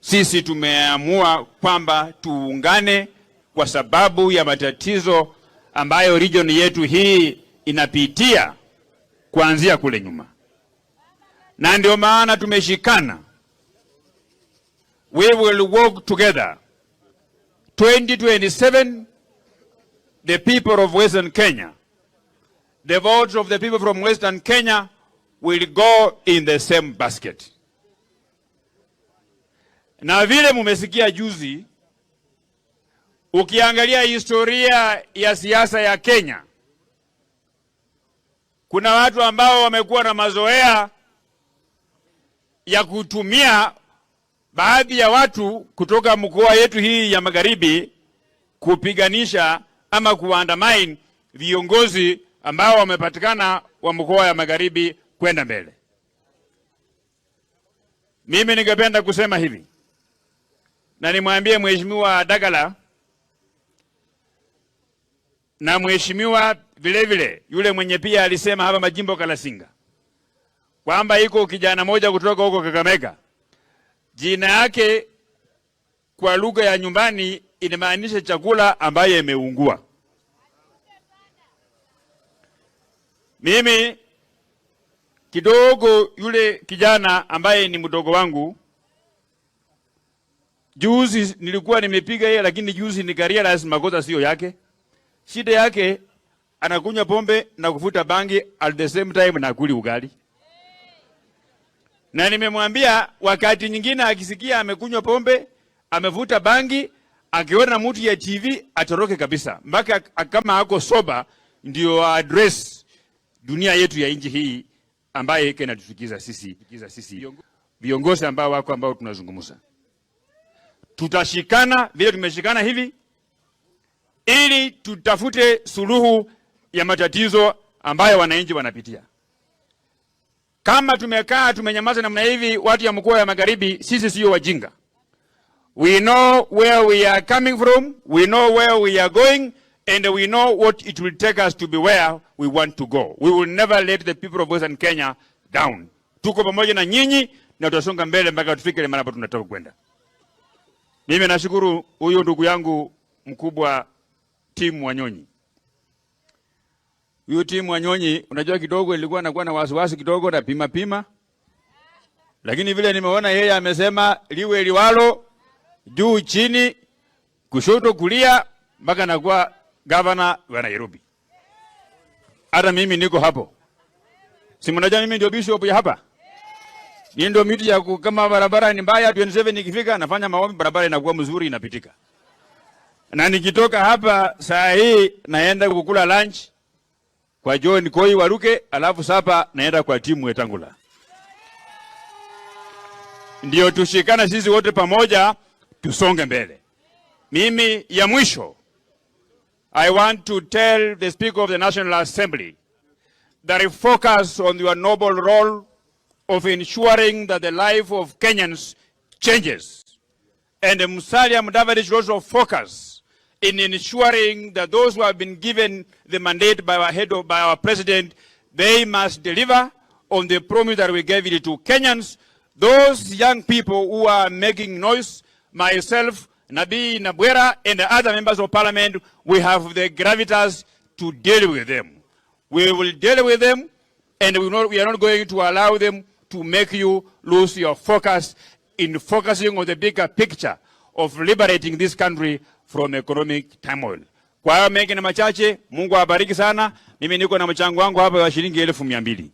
sisi tumeamua kwamba tuungane kwa sababu ya matatizo ambayo region yetu hii inapitia kuanzia kule nyuma. Na ndio maana tumeshikana. We will work together. 2027, the people of Western Kenya, the votes of the people from Western Kenya will go in the same basket. Na vile mumesikia juzi, ukiangalia historia ya siasa ya Kenya, kuna watu ambao wamekuwa na mazoea ya kutumia baadhi ya watu kutoka mkoa yetu hii ya magharibi kupiganisha ama kuandamine viongozi ambao wamepatikana wa mkoa ya magharibi kwenda mbele. Mimi ningependa kusema hivi, na nimwambie Mheshimiwa Dagala na Mheshimiwa vile vile yule mwenye pia alisema hapa Majimbo Kalasinga kwamba iko kijana moja kutoka huko Kakamega, jina yake kwa lugha ya nyumbani inamaanisha chakula ambaye imeungua. Mimi kidogo yule kijana ambaye ni mdogo wangu, juzi nilikuwa nimepiga yeye, lakini juzi nikarealize makosa sio yake. Shida yake anakunywa pombe na kuvuta bangi at the same time na kuli ugali. Na nimemwambia wakati nyingine akisikia amekunywa pombe, amevuta bangi, akiona mtu ya TV atoroke kabisa. Mpaka kama hako soba ndio address dunia yetu ya nchi hii ambaye inatufikiza sisi viongozi ambao tunazungumza. Tutashikana vile tumeshikana hivi ili tutafute suluhu ya matatizo ambayo wananchi wanapitia. Kama tumekaa tumenyamaza namna hivi, watu ya mkoa ya magharibi, sisi sio wajinga. We know where we are coming from, we know where we are going, and we know what it will take us to be where we want to go. We will never let the people of Western Kenya down. Tuko pamoja na nyinyi na tutasonga mbele mpaka tufike mahali tunataka kwenda. Mimi nashukuru huyo ndugu yangu mkubwa Timu Wanyonyi. Huyo Timu Wanyonyi, unajua kidogo ilikuwa nakuwa na wasiwasi kidogo na pima. Lakini vile nimeona yeye amesema liwe liwalo, juu chini, kushoto kulia, mpaka nakuwa governor wa Nairobi. Hata mimi niko hapo. Si mnajua mimi ndio bishop ya hapa. Ni ndio miti ya kama barabara ni mbaya 27 ikifika nafanya maombi barabara inakuwa mzuri inapitika. Na nikitoka hapa saa hii naenda kukula lunch kwa John Koi Waruke, alafu sapa naenda kwa Timu Wetangula. Ndio tushikana sisi wote pamoja tusonge mbele. Mimi ya mwisho, I want to tell the Speaker of the National Assembly that I focus on your noble role of ensuring that the life of Kenyans changes. And Musalia Mudavadi should also focus in ensuring that those who have been given the mandate by our president, they must deliver on the promise that we gave it to Kenyans. Those young people who are making noise, myself, Nabi Nabwera, and the other members of parliament, we have the gravitas to deal with them. We will deal with them, and we are not going to allow them to make you lose your focus in focusing on the bigger picture of liberating this country from economic turmoil. Kwa hiyo mengi na machache, Mungu awabariki sana. Mimi niko na mchango wangu hapa wa shilingi 200,000.